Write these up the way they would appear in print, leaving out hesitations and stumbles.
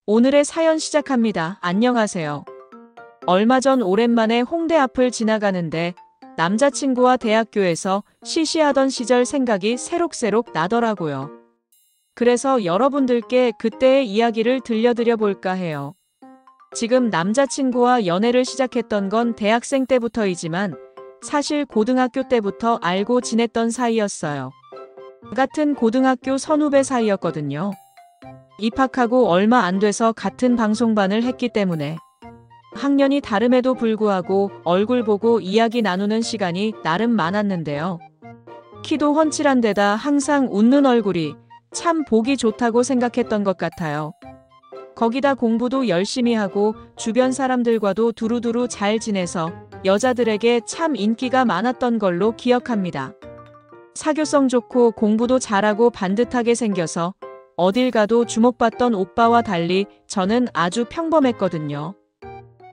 오늘의 사연 시작합니다. 안녕하세요. 얼마 전 오랜만에 홍대 앞을 지나가는데 남자친구와 대학교에서 시시하던 시절 생각이 새록새록 나더라고요. 그래서 여러분들께 그때의 이야기를 들려드려 볼까 해요. 지금 남자친구와 연애를 시작했던 건 대학생 때부터이지만 사실 고등학교 때부터 알고 지냈던 사이였어요. 같은 고등학교 선후배 사이였거든요. 입학하고 얼마 안 돼서 같은 방송반을 했기 때문에 학년이 다름에도 불구하고 얼굴 보고 이야기 나누는 시간이 나름 많았는데요. 키도 훤칠한 데다 항상 웃는 얼굴이 참 보기 좋다고 생각했던 것 같아요. 거기다 공부도 열심히 하고 주변 사람들과도 두루두루 잘 지내서 여자들에게 참 인기가 많았던 걸로 기억합니다. 사교성 좋고 공부도 잘하고 반듯하게 생겨서 어딜 가도 주목받던 오빠와 달리 저는 아주 평범했거든요.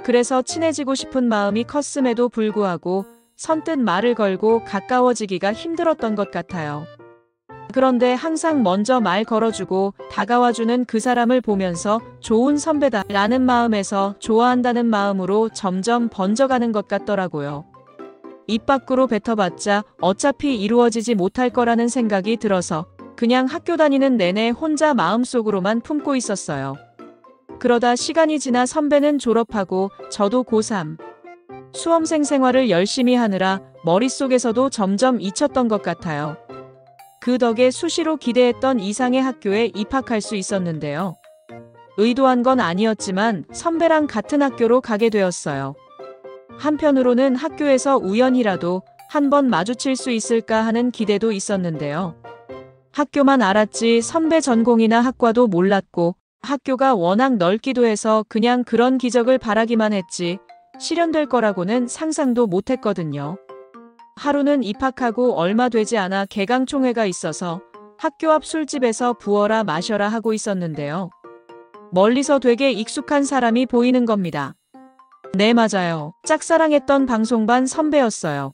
그래서 친해지고 싶은 마음이 컸음에도 불구하고 선뜻 말을 걸고 가까워지기가 힘들었던 것 같아요. 그런데 항상 먼저 말 걸어주고 다가와주는 그 사람을 보면서 좋은 선배다라는 마음에서 좋아한다는 마음으로 점점 번져가는 것 같더라고요. 입 밖으로 뱉어봤자 어차피 이루어지지 못할 거라는 생각이 들어서 그냥 학교 다니는 내내 혼자 마음속으로만 품고 있었어요. 그러다 시간이 지나 선배는 졸업하고 저도 고3. 수험생 생활을 열심히 하느라 머릿속에서도 점점 잊혔던 것 같아요. 그 덕에 수시로 기대했던 이상의 학교에 입학할 수 있었는데요. 의도한 건 아니었지만 선배랑 같은 학교로 가게 되었어요. 한편으로는 학교에서 우연이라도 한번 마주칠 수 있을까 하는 기대도 있었는데요. 학교만 알았지 선배 전공이나 학과도 몰랐고 학교가 워낙 넓기도 해서 그냥 그런 기적을 바라기만 했지 실현될 거라고는 상상도 못했거든요. 하루는 입학하고 얼마 되지 않아 개강총회가 있어서 학교 앞 술집에서 부어라 마셔라 하고 있었는데요. 멀리서 되게 익숙한 사람이 보이는 겁니다. 네, 맞아요. 짝사랑했던 방송반 선배였어요.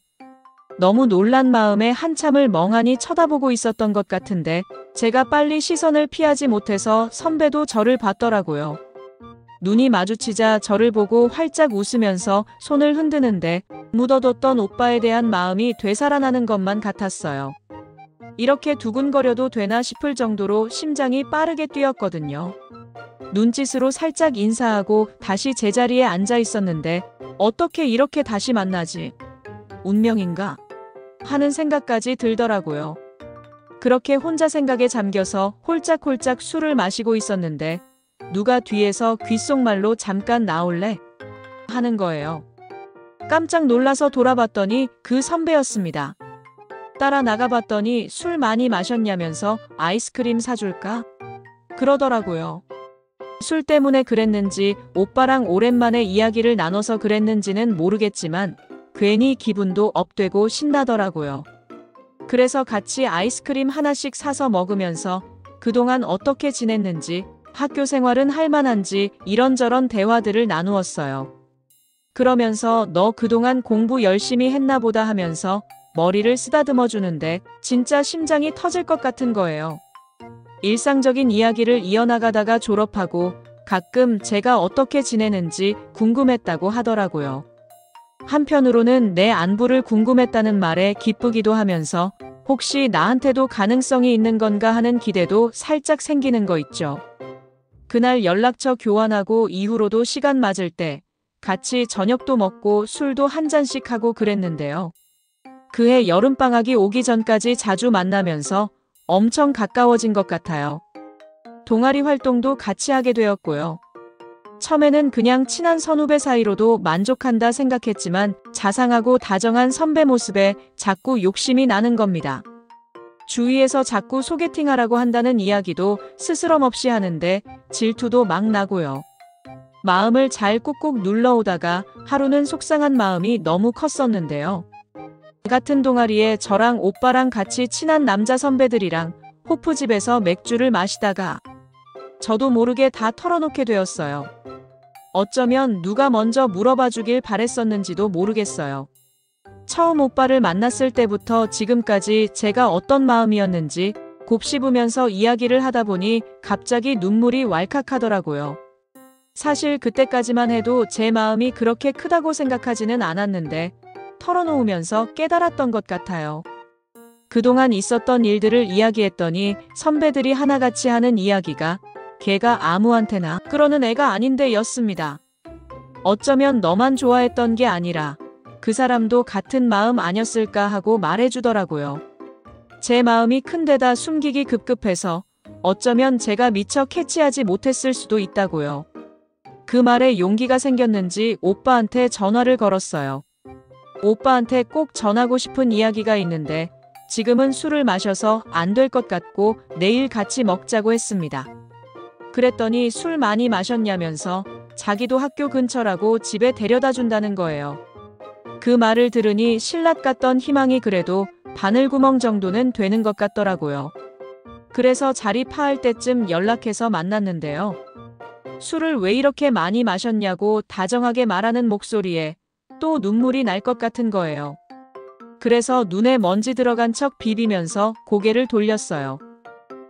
너무 놀란 마음에 한참을 멍하니 쳐다보고 있었던 것 같은데 제가 빨리 시선을 피하지 못해서 선배도 저를 봤더라고요. 눈이 마주치자 저를 보고 활짝 웃으면서 손을 흔드는데 묻어뒀던 오빠에 대한 마음이 되살아나는 것만 같았어요. 이렇게 두근거려도 되나 싶을 정도로 심장이 빠르게 뛰었거든요. 눈짓으로 살짝 인사하고 다시 제자리에 앉아 있었는데 어떻게 이렇게 다시 만나지? 운명인가? 하는 생각까지 들더라고요. 그렇게 혼자 생각에 잠겨서 홀짝홀짝 술을 마시고 있었는데 누가 뒤에서 귓속말로 잠깐 나올래? 하는 거예요. 깜짝 놀라서 돌아봤더니 그 선배였습니다. 따라 나가봤더니 술 많이 마셨냐면서 아이스크림 사줄까? 그러더라고요. 술 때문에 그랬는지 오빠랑 오랜만에 이야기를 나눠서 그랬는지는 모르겠지만 괜히 기분도 업되고 신나더라고요. 그래서 같이 아이스크림 하나씩 사서 먹으면서 그동안 어떻게 지냈는지 학교 생활은 할만한지 이런저런 대화들을 나누었어요. 그러면서 너 그동안 공부 열심히 했나 보다 하면서 머리를 쓰다듬어 주는데 진짜 심장이 터질 것 같은 거예요. 일상적인 이야기를 이어나가다가 졸업하고 가끔 제가 어떻게 지내는지 궁금했다고 하더라고요. 한편으로는 내 안부를 궁금했다는 말에 기쁘기도 하면서 혹시 나한테도 가능성이 있는 건가 하는 기대도 살짝 생기는 거 있죠. 그날 연락처 교환하고 이후로도 시간 맞을 때 같이 저녁도 먹고 술도 한 잔씩 하고 그랬는데요. 그해 여름방학이 오기 전까지 자주 만나면서 엄청 가까워진 것 같아요. 동아리 활동도 같이 하게 되었고요. 처음에는 그냥 친한 선후배 사이로도 만족한다 생각했지만 자상하고 다정한 선배 모습에 자꾸 욕심이 나는 겁니다. 주위에서 자꾸 소개팅하라고 한다는 이야기도 스스럼없이 하는데 질투도 막 나고요. 마음을 잘 꾹꾹 눌러오다가 하루는 속상한 마음이 너무 컸었는데요. 같은 동아리에 저랑 오빠랑 같이 친한 남자 선배들이랑 호프집에서 맥주를 마시다가 저도 모르게 다 털어놓게 되었어요. 어쩌면 누가 먼저 물어봐 주길 바랬었는지도 모르겠어요. 처음 오빠를 만났을 때부터 지금까지 제가 어떤 마음이었는지 곱씹으면서 이야기를 하다 보니 갑자기 눈물이 왈칵하더라고요. 사실 그때까지만 해도 제 마음이 그렇게 크다고 생각하지는 않았는데 털어놓으면서 깨달았던 것 같아요. 그동안 있었던 일들을 이야기했더니 선배들이 하나같이 하는 이야기가 걔가 아무한테나 그러는 애가 아닌데 였습니다. 어쩌면 너만 좋아했던 게 아니라 그 사람도 같은 마음 아니었을까 하고 말해주더라고요. 제 마음이 큰데다 숨기기 급급해서 어쩌면 제가 미처 캐치하지 못했을 수도 있다고요. 그 말에 용기가 생겼는지 오빠한테 전화를 걸었어요. 오빠한테 꼭 전하고 싶은 이야기가 있는데 지금은 술을 마셔서 안 될 것 같고 내일 같이 먹자고 했습니다. 그랬더니 술 많이 마셨냐면서 자기도 학교 근처라고 집에 데려다 준다는 거예요. 그 말을 들으니 신락 같던 희망이 그래도 바늘구멍 정도는 되는 것 같더라고요. 그래서 자리 파할 때쯤 연락해서 만났는데요. 술을 왜 이렇게 많이 마셨냐고 다정하게 말하는 목소리에 또 눈물이 날 것 같은 거예요. 그래서 눈에 먼지 들어간 척 비비면서 고개를 돌렸어요.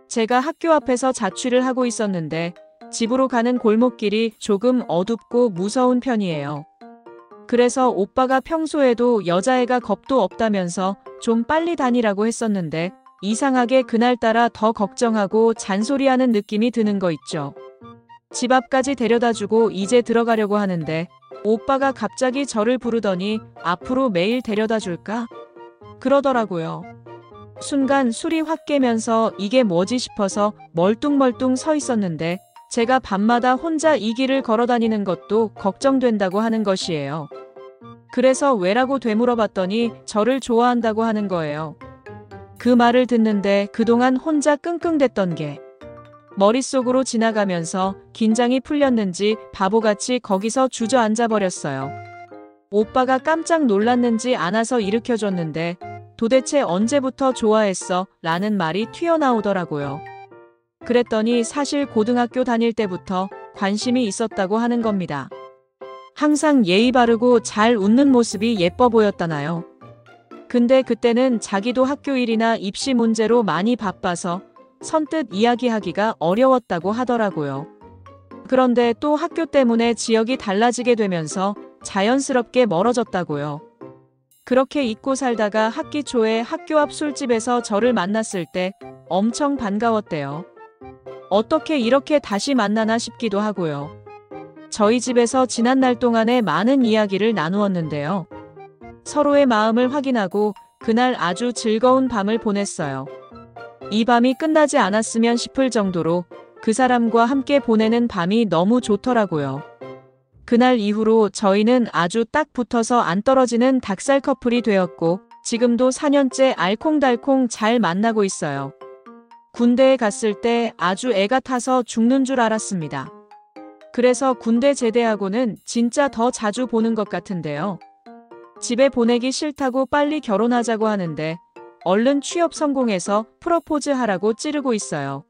제가 학교 앞에서 자취를 하고 있었는데 집으로 가는 골목길이 조금 어둡고 무서운 편이에요. 그래서 오빠가 평소에도 여자애가 겁도 없다면서 좀 빨리 다니라고 했었는데 이상하게 그날따라 더 걱정하고 잔소리하는 느낌이 드는 거 있죠. 집 앞까지 데려다주고 이제 들어가려고 하는데 오빠가 갑자기 저를 부르더니 앞으로 매일 데려다 줄까? 그러더라고요. 순간 술이 확 깨면서 이게 뭐지 싶어서 멀뚱멀뚱 서 있었는데 제가 밤마다 혼자 이 길을 걸어다니는 것도 걱정된다고 하는 것이에요. 그래서 왜라고 되물어봤더니 저를 좋아한다고 하는 거예요. 그 말을 듣는데 그동안 혼자 끙끙댔던 게 머릿속으로 지나가면서 긴장이 풀렸는지 바보같이 거기서 주저앉아 버렸어요. 오빠가 깜짝 놀랐는지 안아서 일으켜줬는데 도대체 언제부터 좋아했어? 라는 말이 튀어나오더라고요. 그랬더니 사실 고등학교 다닐 때부터 관심이 있었다고 하는 겁니다. 항상 예의 바르고 잘 웃는 모습이 예뻐 보였다나요? 근데 그때는 자기도 학교 일이나 입시 문제로 많이 바빠서 선뜻 이야기하기가 어려웠다고 하더라고요. 그런데 또 학교 때문에 지역이 달라지게 되면서 자연스럽게 멀어졌다고요. 그렇게 잊고 살다가 학기 초에 학교 앞 술집에서 저를 만났을 때 엄청 반가웠대요. 어떻게 이렇게 다시 만나나 싶기도 하고요. 저희 집에서 지난 날 동안에 많은 이야기를 나누었는데요. 서로의 마음을 확인하고 그날 아주 즐거운 밤을 보냈어요. 이 밤이 끝나지 않았으면 싶을 정도로 그 사람과 함께 보내는 밤이 너무 좋더라고요. 그날 이후로 저희는 아주 딱 붙어서 안 떨어지는 닭살 커플이 되었고 지금도 4년째 알콩달콩 잘 만나고 있어요. 군대에 갔을 때 아주 애가 타서 죽는 줄 알았습니다. 그래서 군대 제대하고는 진짜 더 자주 보는 것 같은데요. 집에 보내기 싫다고 빨리 결혼하자고 하는데 얼른 취업 성공해서 프러포즈 하라고 찌르고 있어요.